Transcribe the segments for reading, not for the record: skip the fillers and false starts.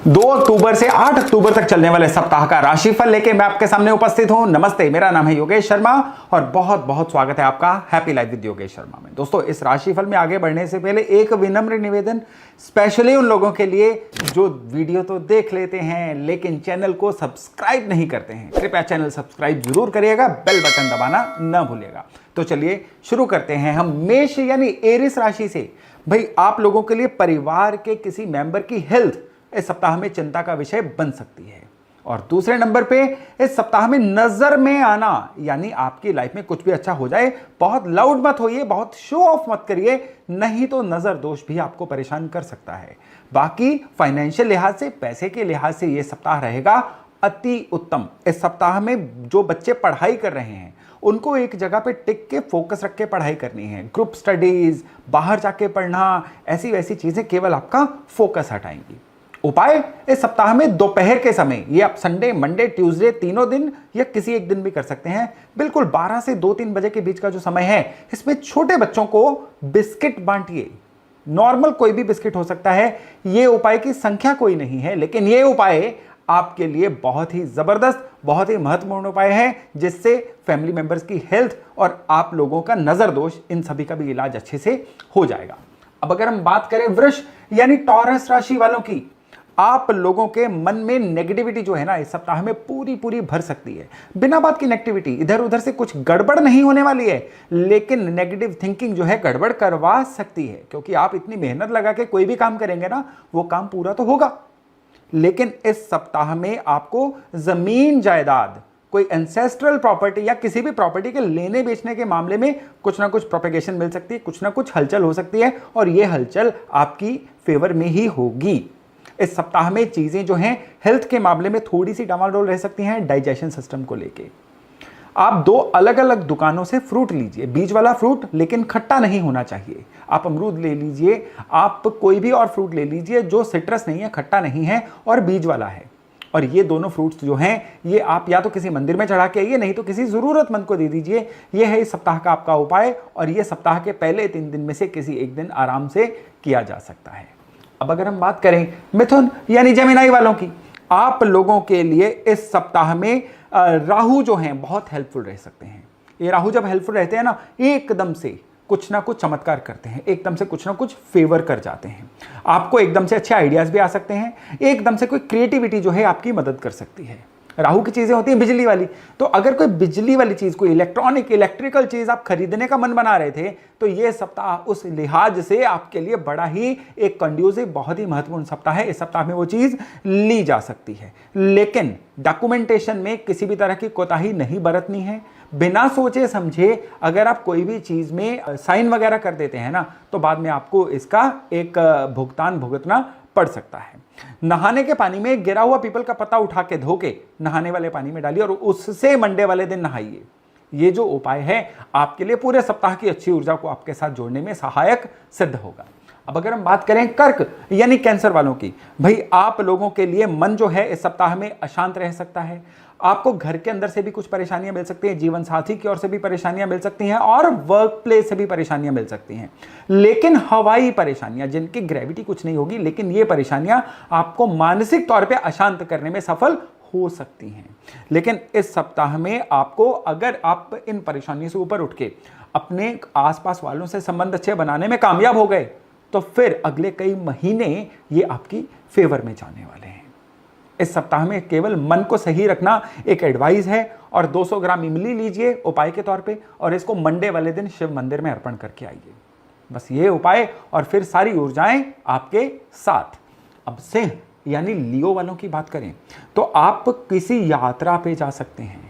2 अक्टूबर से 8 अक्टूबर तक चलने वाले सप्ताह का राशिफल लेके मैं आपके सामने उपस्थित हूं। नमस्ते, मेरा नाम है योगेश शर्मा और बहुत बहुत स्वागत है आपका happy life with Yogesh Sharma में। दोस्तों, इस राशिफल में आगे बढ़ने से पहले एक विनम्र निवेदन, स्पेशली उन लोगों के लिए जो वीडियो तो देख लेते हैं लेकिन चैनल को सब्सक्राइब नहीं करते हैं, कृपया चैनल सब्सक्राइब जरूर करिएगा, बेल बटन दबाना न भूलिएगा। तो चलिए शुरू करते हैं हम मेष यानी एरिस राशि से। भाई, आप लोगों के लिए परिवार के किसी मेंबर की हेल्थ इस सप्ताह में चिंता का विषय बन सकती है। और दूसरे नंबर पे इस सप्ताह में नजर में आना, यानी आपकी लाइफ में कुछ भी अच्छा हो जाए, बहुत लाउड मत होइए, बहुत शो ऑफ मत करिए, नहीं तो नजर दोष भी आपको परेशान कर सकता है। बाकी फाइनेंशियल लिहाज से, पैसे के लिहाज से यह सप्ताह रहेगा अति उत्तम। इस सप्ताह में जो बच्चे पढ़ाई कर रहे हैं उनको एक जगह पे टिक के फोकस रख के पढ़ाई करनी है। ग्रुप स्टडीज, बाहर जाके पढ़ना, ऐसी वैसी चीजें केवल आपका फोकस हटाएंगी। उपाय इस सप्ताह में दोपहर के समय, ये आप संडे, मंडे, ट्यूसडे तीनों दिन या किसी एक दिन भी कर सकते हैं। बिल्कुल 12 से 2-3 बजे के बीच का जो समय है, इसमें छोटे बच्चों को बिस्किट बांटिए। नॉर्मल कोई भी बिस्किट हो सकता है, ये उपाय की संख्या कोई नहीं है, लेकिन ये उपाय आपके लिए बहुत ही जबरदस्त, बहुत ही महत्वपूर्ण उपाय है, जिससे फैमिली मेंबर्स की हेल्थ और आप लोगों का नजर दोष, इन सभी का भी इलाज अच्छे से हो जाएगा। अब अगर हम बात करें वृष यानी टॉरस राशि वालों की, आप लोगों के मन में नेगेटिविटी जो है ना, इस सप्ताह में पूरी भर सकती है। बिना बात की नेगेटिविटी, इधर उधर से कुछ गड़बड़ नहीं होने वाली है, लेकिन नेगेटिव थिंकिंग जो है गड़बड़ करवा सकती है, क्योंकि आप इतनी मेहनत लगा के कोई भी काम करेंगे ना, वो काम पूरा तो होगा। लेकिन इस सप्ताह में आपको जमीन जायदाद, कोई एंसेस्ट्रल प्रॉपर्टी या किसी भी प्रॉपर्टी के लेने बेचने के मामले में कुछ ना कुछ प्रोपेगेशन मिल सकती है, कुछ ना कुछ हलचल हो सकती है, और यह हलचल आपकी फेवर में ही होगी। इस सप्ताह में चीजें जो हैं हेल्थ के मामले में थोड़ी सी डामाडोल रह सकती हैं। डाइजेशन सिस्टम को लेके आप 2 अलग अलग दुकानों से फ्रूट लीजिए, बीज वाला फ्रूट, लेकिन खट्टा नहीं होना चाहिए। आप अमरूद ले लीजिए, आप कोई भी और फ्रूट ले लीजिए जो सिट्रस नहीं है, खट्टा नहीं है और बीज वाला है। और ये दोनों फ्रूट्स जो हैं, ये आप या तो किसी मंदिर में चढ़ा के आइए, नहीं तो किसी जरूरतमंद को दे दीजिए। ये है इस सप्ताह का आपका उपाय, और ये सप्ताह के पहले 3 दिन में से किसी एक दिन आराम से किया जा सकता है। अब अगर हम बात करें मिथुन यानी जेमिनी वालों की, आप लोगों के लिए इस सप्ताह में राहु जो हैं बहुत हेल्पफुल रह सकते हैं। ये राहु जब हेल्पफुल रहते हैं ना, एकदम से कुछ ना कुछ चमत्कार करते हैं, एकदम से कुछ ना कुछ फेवर कर जाते हैं। आपको एकदम से अच्छे आइडियाज भी आ सकते हैं, एकदम से कोई क्रिएटिविटी जो है आपकी मदद कर सकती है। राहु की चीजें होती हैं बिजली वाली, तो अगर कोई बिजली वाली चीज, कोई इलेक्ट्रिकल चीज आप खरीदने का मन बना रहे थे, तो ये सप्ताह उस लिहाज से आपके लिए बड़ा ही एक कंड्यूसिव, बहुत ही महत्वपूर्ण सप्ताह है। इस सप्ताह में वो चीज ली जा सकती है, लेकिन डॉक्यूमेंटेशन में किसी भी तरह की कोताही नहीं बरतनी है। बिना सोचे समझे अगर आप कोई भी चीज में साइन वगैरह कर देते हैं ना, तो बाद में आपको इसका एक भुगतान भुगतना पड़ सकता है। नहाने के पानी में गिरा हुआ पीपल का पत्ता उठा के धो के नहाने वाले पानी में डालिए और उससे मंडे वाले दिन नहाइए। ये जो उपाय है आपके लिए पूरे सप्ताह की अच्छी ऊर्जा को आपके साथ जोड़ने में सहायक सिद्ध होगा। अब अगर हम बात करें कर्क यानी कैंसर वालों की, भाई आप लोगों के लिए मन जो है इस सप्ताह में अशांत रह सकता है। आपको घर के अंदर से भी कुछ परेशानियां मिल सकती हैं, जीवन साथी की ओर से भी परेशानियां मिल सकती हैं, और वर्क प्लेस से भी परेशानियां मिल सकती हैं। लेकिन हवाई परेशानियां, जिनकी ग्रेविटी कुछ नहीं होगी, लेकिन ये परेशानियां आपको मानसिक तौर पे अशांत करने में सफल हो सकती हैं। लेकिन इस सप्ताह में आपको, अगर आप इन परेशानियों से ऊपर उठ के अपने आसपास वालों से संबंध अच्छे बनाने में कामयाब हो गए, तो फिर अगले कई महीने ये आपकी फेवर में जाने वाले हैं। इस सप्ताह में केवल मन को सही रखना एक एडवाइस है, और 200 ग्राम इमली लीजिए उपाय के तौर पे, और इसको मंडे वाले दिन शिव मंदिर में अर्पण करके आइए। बस ये उपाय, और फिर सारी ऊर्जाएं आपके साथ। अब सिंह यानी लियो वालों की बात करें, तो आप किसी यात्रा पे जा सकते हैं।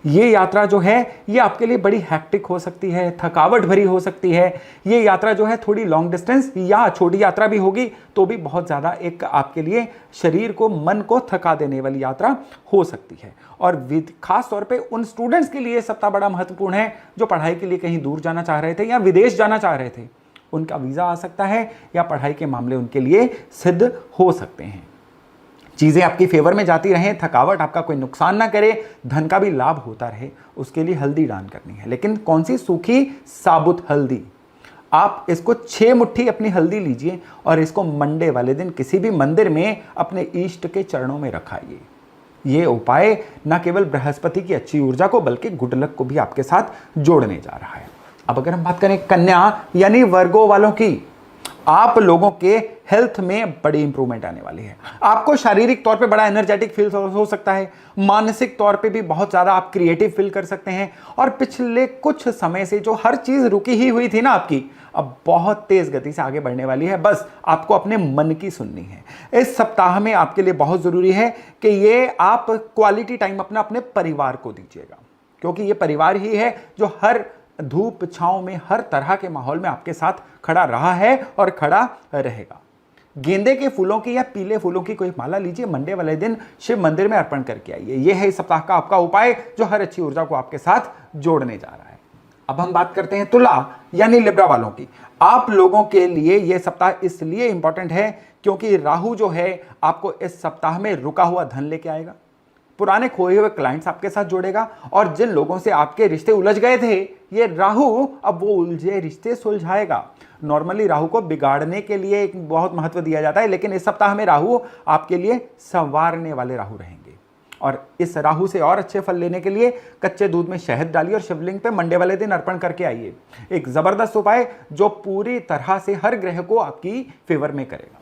ये यात्रा जो है ये आपके लिए बड़ी हैक्टिक हो सकती है, थकावट भरी हो सकती है। ये यात्रा जो है थोड़ी लॉन्ग डिस्टेंस या छोटी यात्रा भी होगी तो भी बहुत ज़्यादा एक आपके लिए शरीर को, मन को थका देने वाली यात्रा हो सकती है। और खास तौर पे उन स्टूडेंट्स के लिए सप्ताह बड़ा महत्वपूर्ण है जो पढ़ाई के लिए कहीं दूर जाना चाह रहे थे या विदेश जाना चाह रहे थे। उनका वीज़ा आ सकता है या पढ़ाई के मामले उनके लिए सिद्ध हो सकते हैं। चीज़ें आपकी फेवर में जाती रहें, थकावट आपका कोई नुकसान ना करे, धन का भी लाभ होता रहे, उसके लिए हल्दी दान करनी है। लेकिन कौन सी? सूखी साबुत हल्दी। आप इसको 6 मुट्ठी अपनी हल्दी लीजिए और इसको मंडे वाले दिन किसी भी मंदिर में अपने इष्ट के चरणों में रखाइए। ये उपाय न केवल बृहस्पति की अच्छी ऊर्जा को बल्कि गुड लक को भी आपके साथ जोड़ने जा रहा है। अब अगर हम बात करें कन्या यानी वर्गो वालों की, आप लोगों के हेल्थ में बड़ी इंप्रूवमेंट आने वाली है। आपको शारीरिक तौर पे बड़ा एनर्जेटिक फील हो सकता है, मानसिक तौर पे भी बहुत ज़्यादा आप क्रिएटिव फील कर सकते हैं। और पिछले कुछ समय से जो हर चीज़ रुकी ही हुई थी ना आपकी, अब बहुत तेज गति से आगे बढ़ने वाली है। बस आपको अपने मन की सुननी है। इस सप्ताह में आपके लिए बहुत ज़रूरी है कि ये आप क्वालिटी टाइम अपने परिवार को दीजिएगा, क्योंकि ये परिवार ही है जो हर धूप छांव में, हर तरह के माहौल में आपके साथ खड़ा रहा है और खड़ा रहेगा। गेंदे के फूलों की या पीले फूलों की कोई माला लीजिए, मंडे वाले दिन शिव मंदिर में अर्पण करके आइए। यह है इस सप्ताह का आपका उपाय जो हर अच्छी ऊर्जा को आपके साथ जोड़ने जा रहा है। अब हम बात करते हैं तुला यानी लिब्रा वालों की। आप लोगों के लिए यह सप्ताह इसलिए इंपॉर्टेंट है क्योंकि राहु जो है आपको इस सप्ताह में रुका हुआ धन लेके आएगा, पुराने खोए हुए क्लाइंट्स आपके साथ जोड़ेगा, और जिन लोगों से आपके रिश्ते उलझ गए थे, ये राहु अब वो उलझे रिश्ते सुलझाएगा। नॉर्मली राहु को बिगाड़ने के लिए एक बहुत महत्व दिया जाता है, लेकिन इस सप्ताह में राहु आपके लिए संवारने वाले राहु रहेंगे। और इस राहु से और अच्छे फल लेने के लिए कच्चे दूध में शहद डालिए और शिवलिंग पे मंडे वाले दिन अर्पण करके आइए। एक जबरदस्त उपाय जो पूरी तरह से हर ग्रह को आपकी फेवर में करेगा।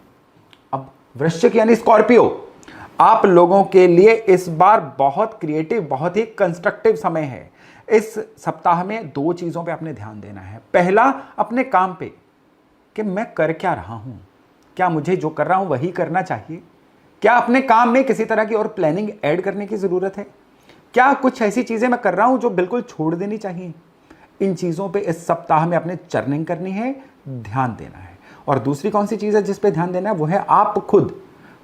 अब वृश्चिक यानी स्कॉर्पियो, आप लोगों के लिए इस बार बहुत क्रिएटिव, बहुत ही कंस्ट्रक्टिव समय है। इस सप्ताह में 2 चीज़ों पे आपने ध्यान देना है। पहला, अपने काम पे कि मैं कर क्या रहा हूँ, क्या मुझे जो कर रहा हूँ वही करना चाहिए, क्या अपने काम में किसी तरह की और प्लानिंग ऐड करने की ज़रूरत है, क्या कुछ ऐसी चीज़ें मैं कर रहा हूँ जो बिल्कुल छोड़ देनी चाहिए। इन चीज़ों पे इस सप्ताह में अपने चर्निंग करनी है, ध्यान देना है। और दूसरी कौन सी चीज़ है जिस पे ध्यान देना है, वो है आप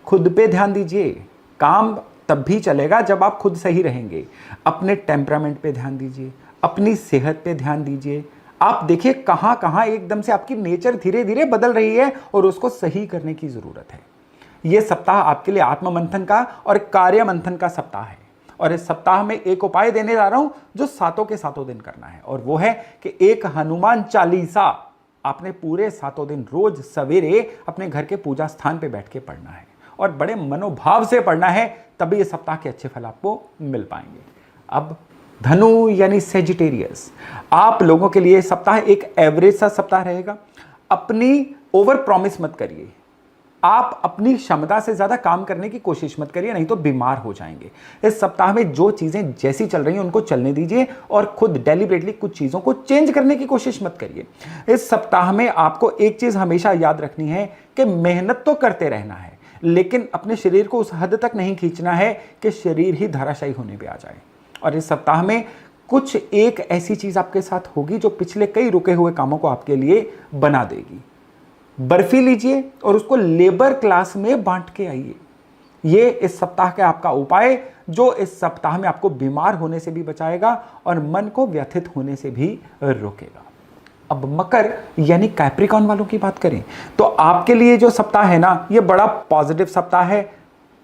खुद पे ध्यान दीजिए। काम तब भी चलेगा जब आप खुद सही रहेंगे। अपने टेम्परामेंट पे ध्यान दीजिए, अपनी सेहत पे ध्यान दीजिए। आप देखिए कहाँ कहाँ एकदम से आपकी नेचर धीरे धीरे बदल रही है और उसको सही करने की ज़रूरत है। ये सप्ताह आपके लिए आत्म मंथन का और कार्य मंथन का सप्ताह है। और इस सप्ताह में एक उपाय देने जा रहा हूँ जो 7 के 7 दिन करना है, और वो है कि एक हनुमान चालीसा आपने पूरे 7 दिन रोज सवेरे अपने घर के पूजा स्थान पे बैठ के पढ़ना है, और बड़े मनोभाव से पढ़ना है, तभी ये सप्ताह के अच्छे फल आपको मिल पाएंगे। अब धनु यानी सेजिटेरियस, आप लोगों के लिए सप्ताह एक एवरेज सा सप्ताह रहेगा। अपनी ओवर प्रॉमिस मत करिए, आप अपनी क्षमता से ज्यादा काम करने की कोशिश मत करिए, नहीं तो बीमार हो जाएंगे। इस सप्ताह में जो चीजें जैसी चल रही हैं उनको चलने दीजिए और खुद डेलिबरेटली कुछ चीजों को चेंज करने की कोशिश मत करिए। इस सप्ताह में आपको एक चीज हमेशा याद रखनी है कि मेहनत तो करते रहना है, लेकिन अपने शरीर को उस हद तक नहीं खींचना है कि शरीर ही धराशायी होने पे आ जाए। और इस सप्ताह में कुछ एक ऐसी चीज आपके साथ होगी जो पिछले कई रुके हुए कामों को आपके लिए बना देगी। बर्फी लीजिए और उसको लेबर क्लास में बांट के आइए। ये इस सप्ताह का आपका उपाय जो इस सप्ताह में आपको बीमार होने से भी बचाएगा और मन को व्यथित होने से भी रोकेगा। अब मकर यानी कैप्रिकॉन वालों की बात करें तो आपके लिए जो सप्ताह है ना, ये बड़ा पॉजिटिव सप्ताह है।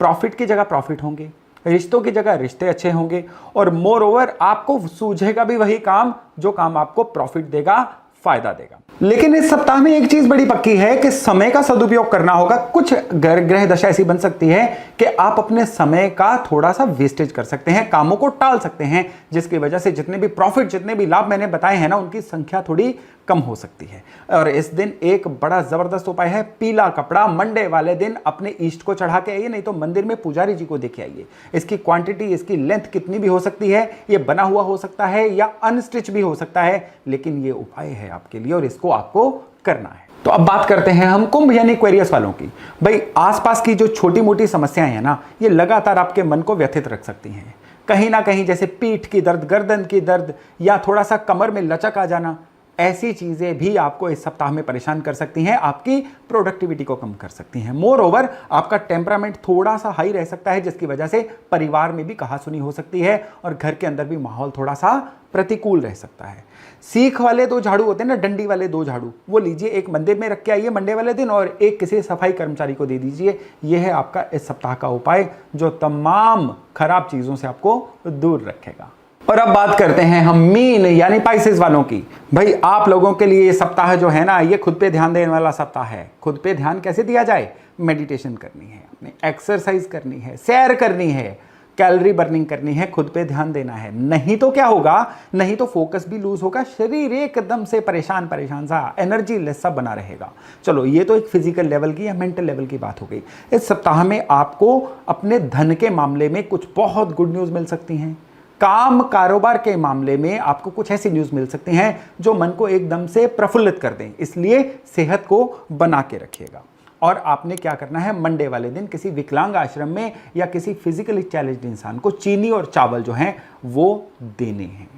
प्रॉफिट की जगह प्रॉफिट होंगे, रिश्तों की जगह रिश्ते अच्छे होंगे, और मोर ओवर आपको सूझेगा भी वही काम जो काम आपको प्रॉफिट देगा, फायदा देगा। लेकिन इस सप्ताह में एक चीज बड़ी पक्की है कि समय का सदुपयोग करना होगा। कुछ ग्रह दशा ऐसी बन सकती है कि आप अपने समय का थोड़ा सा वेस्टेज कर सकते हैं, कामों को टाल सकते हैं, जिसकी वजह से जितने भी प्रॉफिट, जितने भी लाभ मैंने बताए हैं ना, उनकी संख्या थोड़ी कम हो सकती है। और इस दिन एक बड़ा जबरदस्त उपाय है, पीला कपड़ा मंडे वाले दिन अपने इष्ट को चढ़ा के आइए, नहीं तो मंदिर में पुजारी जी को देखे आइए। इसकी क्वांटिटी, इसकी लेंथ कितनी भी हो सकती है, ये बना हुआ हो सकता है या अनस्टिच भी हो सकता है, लेकिन ये उपाय है आपके लिए और इसको आपको करना है। तो अब बात करते हैं हम कुंभ यानी एक्वेरियस वालों की। भाई आसपास की जो छोटी मोटी समस्याएं हैं ना, ये लगातार आपके मन को व्यथित रख सकती हैं। कहीं ना कहीं जैसे पीठ की दर्द, गर्दन की दर्द या थोड़ा सा कमर में लचक आ जाना, ऐसी चीजें भी आपको इस सप्ताह में परेशान कर सकती हैं, आपकी प्रोडक्टिविटी को कम कर सकती हैं। मोर ओवर आपका टेम्परामेंट थोड़ा सा हाई रह सकता है, जिसकी वजह से परिवार में भी कहासुनी हो सकती है और घर के अंदर भी माहौल थोड़ा सा प्रतिकूल रह सकता है। सीख वाले 2 झाड़ू होते हैं ना, डंडी वाले 2 झाड़ू, वो लीजिए, एक मंदिर में रख के आइए मंडे वाले दिन और एक किसी सफाई कर्मचारी को दे दीजिए। यह है आपका इस सप्ताह का उपाय जो तमाम खराब चीजों से आपको दूर रखेगा। और अब बात करते हैं हम मीन यानी पाइसेस वालों की। भाई आप लोगों के लिए ये सप्ताह जो है ना, ये खुद पे ध्यान देने वाला सप्ताह है। खुद पे ध्यान कैसे दिया जाए? मेडिटेशन करनी है, अपने एक्सरसाइज करनी है, सैर करनी है, कैलोरी बर्निंग करनी है, खुद पे ध्यान देना है। नहीं तो क्या होगा? नहीं तो फोकस भी लूज होगा, शरीर एकदम से परेशान परेशान सा, एनर्जी लेस सा बना रहेगा। चलो ये तो एक फिजिकल लेवल की या मेंटल लेवल की बात हो गई। इस सप्ताह में आपको अपने धन के मामले में कुछ बहुत गुड न्यूज मिल सकती हैं। काम कारोबार के मामले में आपको कुछ ऐसी न्यूज मिल सकती हैं जो मन को एकदम से प्रफुल्लित कर दें, इसलिए सेहत को बना के रखिएगा। और आपने क्या करना है, मंडे वाले दिन किसी विकलांग आश्रम में या किसी फिजिकली चैलेंज्ड इंसान को चीनी और चावल जो हैं वो देने हैं।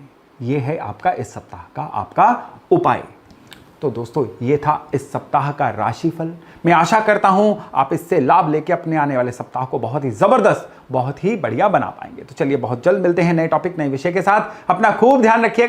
ये है आपका इस सप्ताह का आपका उपाय। तो दोस्तों ये था इस सप्ताह का राशिफल। मैं आशा करता हूं आप इससे लाभ लेके अपने आने वाले सप्ताह को बहुत ही जबरदस्त, बहुत ही बढ़िया बना पाएंगे। तो चलिए बहुत जल्द मिलते हैं नए टॉपिक, नए विषय के साथ। अपना खूब ध्यान रखिएगा।